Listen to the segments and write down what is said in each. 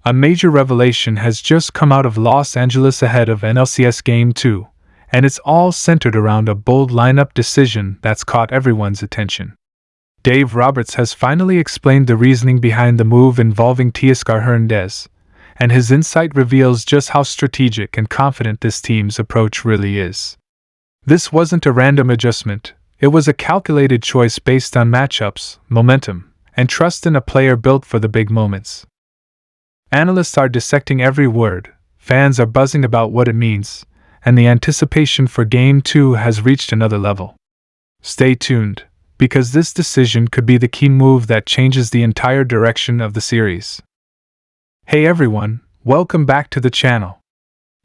A major revelation has just come out of Los Angeles ahead of NLCS Game 2, and it's all centered around a bold lineup decision that's caught everyone's attention. Dave Roberts has finally explained the reasoning behind the move involving Teoscar Hernández, and his insight reveals just how strategic and confident this team's approach really is. This wasn't a random adjustment, it was a calculated choice based on matchups, momentum, and trust in a player built for the big moments. Analysts are dissecting every word, fans are buzzing about what it means, and the anticipation for Game 2 has reached another level. Stay tuned, because this decision could be the key move that changes the entire direction of the series. Hey everyone, welcome back to the channel.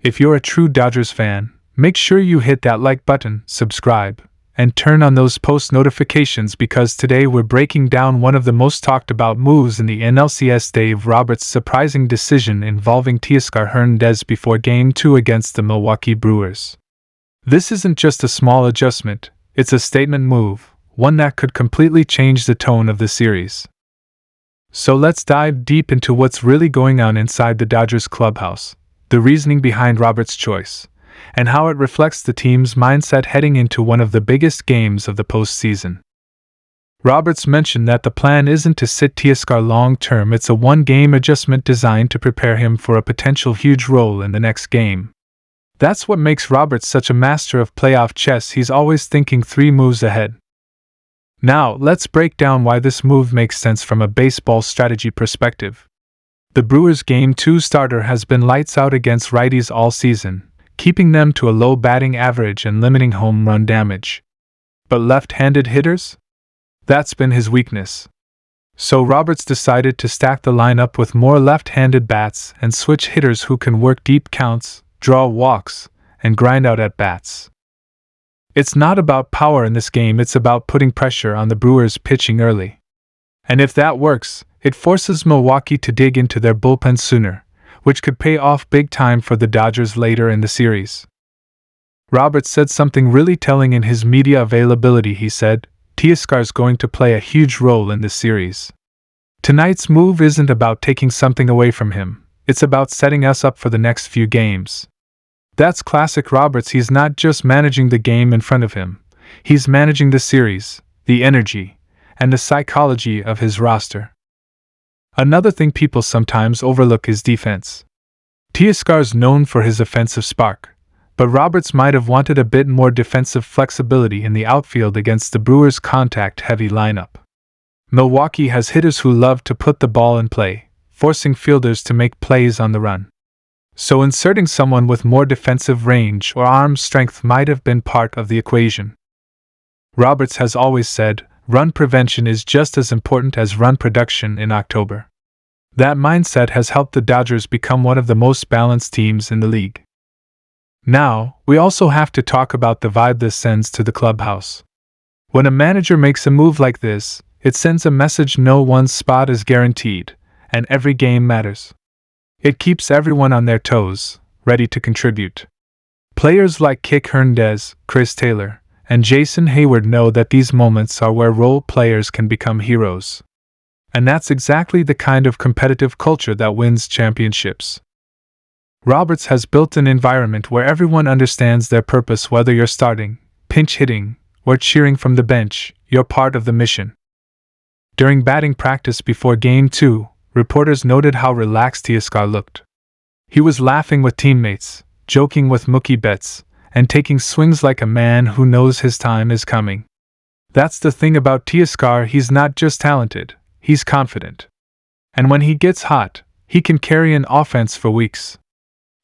If you're a true Dodgers fan, make sure you hit that like button, subscribe, and turn on those post notifications because today we're breaking down one of the most talked about moves in the NLCS. Dave Roberts' surprising decision involving Teoscar Hernández before Game 2 against the Milwaukee Brewers. This isn't just a small adjustment, it's a statement move, one that could completely change the tone of the series. So let's dive deep into what's really going on inside the Dodgers clubhouse, the reasoning behind Roberts' choice, and how it reflects the team's mindset heading into one of the biggest games of the postseason. Roberts mentioned that the plan isn't to sit Teoscar long-term, it's a one-game adjustment designed to prepare him for a potential huge role in the next game. That's what makes Roberts such a master of playoff chess, he's always thinking 3 moves ahead. Now, let's break down why this move makes sense from a baseball strategy perspective. The Brewers' Game 2 starter has been lights out against righties all season, keeping them to a low batting average and limiting home run damage. But left-handed hitters? That's been his weakness. So Roberts decided to stack the lineup with more left-handed bats and switch hitters who can work deep counts, draw walks, and grind out at-bats. It's not about power in this game, it's about putting pressure on the Brewers pitching early. And if that works, it forces Milwaukee to dig into their bullpen sooner, which could pay off big time for the Dodgers later in the series. Roberts said something really telling in his media availability. He said, "Teoscar's going to play a huge role in this series. Tonight's move isn't about taking something away from him, it's about setting us up for the next few games." That's classic Roberts, he's not just managing the game in front of him, he's managing the series, the energy, and the psychology of his roster. Another thing people sometimes overlook is defense. Teoscar's known for his offensive spark, but Roberts might have wanted a bit more defensive flexibility in the outfield against the Brewers' contact-heavy lineup. Milwaukee has hitters who love to put the ball in play, forcing fielders to make plays on the run. So inserting someone with more defensive range or arm strength might have been part of the equation. Roberts has always said, run prevention is just as important as run production in October. That mindset has helped the Dodgers become one of the most balanced teams in the league. Now, we also have to talk about the vibe this sends to the clubhouse. When a manager makes a move like this, it sends a message no one's spot is guaranteed, and every game matters. It keeps everyone on their toes, ready to contribute. Players like Kick Hernández, Chris Taylor, and Jason Hayward know that these moments are where role players can become heroes. And that's exactly the kind of competitive culture that wins championships. Roberts has built an environment where everyone understands their purpose. Whether you're starting, pinch hitting, or cheering from the bench, you're part of the mission. During batting practice before Game 2, reporters noted how relaxed Teoscar looked. He was laughing with teammates, joking with Mookie Betts, and taking swings like a man who knows his time is coming. That's the thing about Teoscar, he's not just talented, he's confident. And when he gets hot, he can carry an offense for weeks.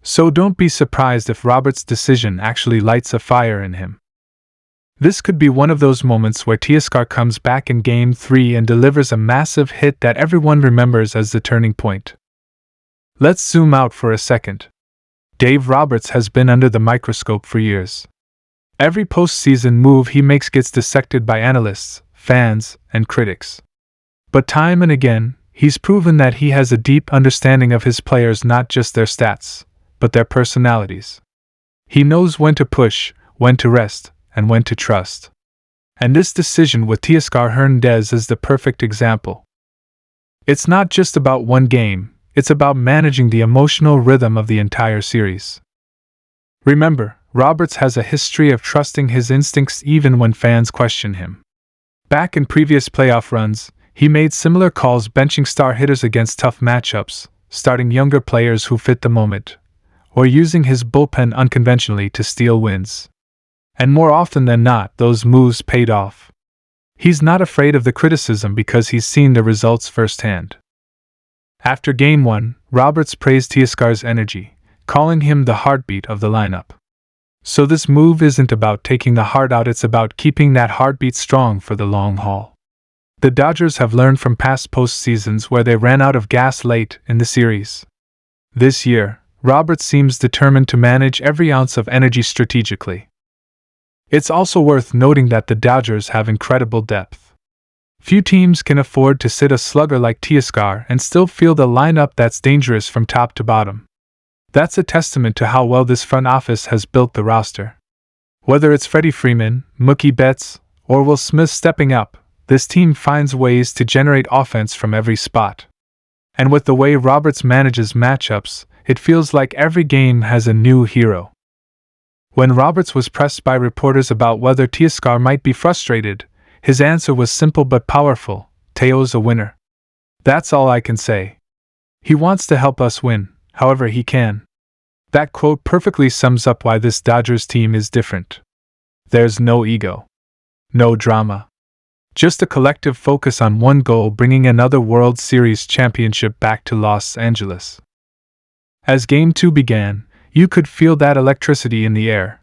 So don't be surprised if Roberts' decision actually lights a fire in him. This could be one of those moments where Teoscar comes back in Game 3 and delivers a massive hit that everyone remembers as the turning point. Let's zoom out for a second. Dave Roberts has been under the microscope for years. Every postseason move he makes gets dissected by analysts, fans, and critics. But time and again, he's proven that he has a deep understanding of his players, not just their stats, but their personalities. He knows when to push, when to rest, and when to trust. And this decision with Teoscar Hernández is the perfect example. It's not just about one game, it's about managing the emotional rhythm of the entire series. Remember, Roberts has a history of trusting his instincts even when fans question him. Back in previous playoff runs, he made similar calls, benching star hitters against tough matchups, starting younger players who fit the moment, or using his bullpen unconventionally to steal wins. And more often than not, those moves paid off. He's not afraid of the criticism because he's seen the results firsthand. After Game 1, Roberts praised Teoscar's energy, calling him the heartbeat of the lineup. So this move isn't about taking the heart out, it's about keeping that heartbeat strong for the long haul. The Dodgers have learned from past postseasons where they ran out of gas late in the series. This year, Roberts seems determined to manage every ounce of energy strategically. It's also worth noting that the Dodgers have incredible depth. Few teams can afford to sit a slugger like Teoscar and still field a lineup that's dangerous from top to bottom. That's a testament to how well this front office has built the roster. Whether it's Freddie Freeman, Mookie Betts, or Will Smith stepping up, this team finds ways to generate offense from every spot. And with the way Roberts manages matchups, it feels like every game has a new hero. When Roberts was pressed by reporters about whether Teoscar might be frustrated, his answer was simple but powerful: Teo's a winner. That's all I can say. He wants to help us win, however he can. That quote perfectly sums up why this Dodgers team is different. There's no ego. No drama. Just a collective focus on one goal, bringing another World Series championship back to Los Angeles. As Game 2 began, you could feel that electricity in the air.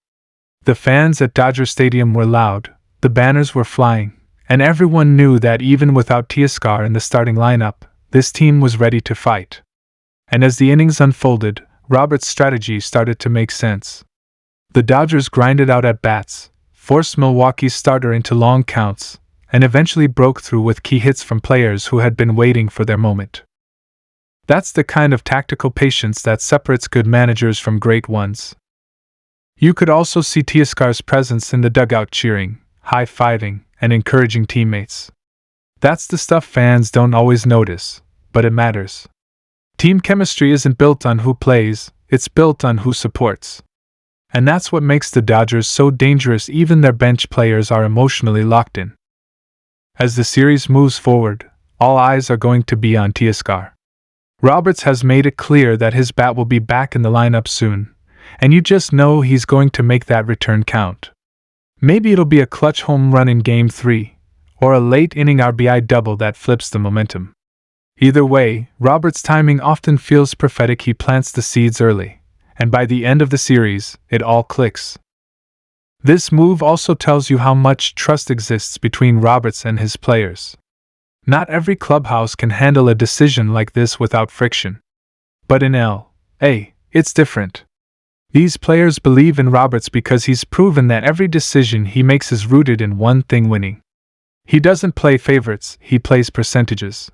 The fans at Dodger Stadium were loud, the banners were flying, and everyone knew that even without Teoscar in the starting lineup, this team was ready to fight. And as the innings unfolded, Roberts' strategy started to make sense. The Dodgers grinded out at-bats, forced Milwaukee's starter into long counts, and eventually broke through with key hits from players who had been waiting for their moment. That's the kind of tactical patience that separates good managers from great ones. You could also see Teoscar's presence in the dugout, cheering, high-fiving, and encouraging teammates. That's the stuff fans don't always notice, but it matters. Team chemistry isn't built on who plays, it's built on who supports. And that's what makes the Dodgers so dangerous. Even their bench players are emotionally locked in. As the series moves forward, all eyes are going to be on Teoscar. Roberts has made it clear that his bat will be back in the lineup soon, and you just know he's going to make that return count. Maybe it'll be a clutch home run in Game 3, or a late-inning RBI double that flips the momentum. Either way, Roberts' timing often feels prophetic. He plants the seeds early, and by the end of the series, it all clicks. This move also tells you how much trust exists between Roberts and his players. Not every clubhouse can handle a decision like this without friction. But in L.A., it's different. These players believe in Roberts because he's proven that every decision he makes is rooted in one thing: winning. He doesn't play favorites, he plays percentages.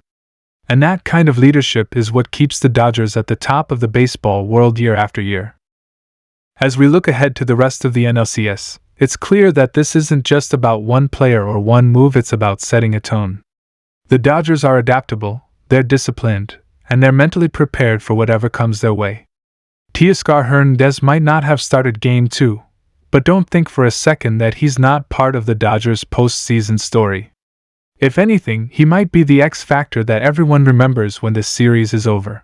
And that kind of leadership is what keeps the Dodgers at the top of the baseball world year after year. As we look ahead to the rest of the NLCS, it's clear that this isn't just about one player or one move, it's about setting a tone. The Dodgers are adaptable, they're disciplined, and they're mentally prepared for whatever comes their way. Teoscar Hernández might not have started Game 2, but don't think for a second that he's not part of the Dodgers' postseason story. If anything, he might be the X factor that everyone remembers when this series is over.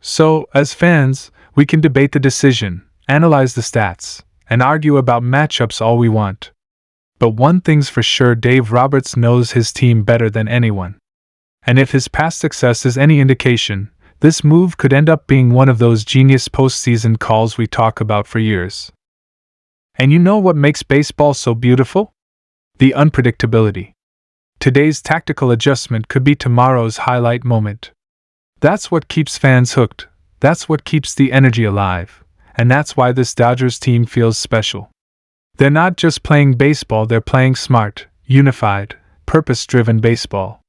So, as fans, we can debate the decision, analyze the stats, and argue about matchups all we want. But one thing's for sure: Dave Roberts knows his team better than anyone. And if his past success is any indication, this move could end up being one of those genius postseason calls we talk about for years. And you know what makes baseball so beautiful? The unpredictability. Today's tactical adjustment could be tomorrow's highlight moment. That's what keeps fans hooked, that's what keeps the energy alive, and that's why this Dodgers team feels special. They're not just playing baseball, they're playing smart, unified, purpose-driven baseball.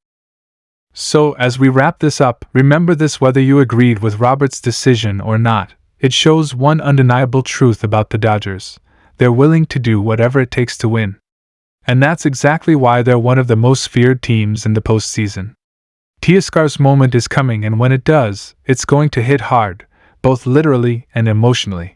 So, as we wrap this up, remember this: whether you agreed with Roberts' decision or not, it shows one undeniable truth about the Dodgers: they're willing to do whatever it takes to win. And that's exactly why they're one of the most feared teams in the postseason. Teoscar's moment is coming, and when it does, it's going to hit hard, both literally and emotionally.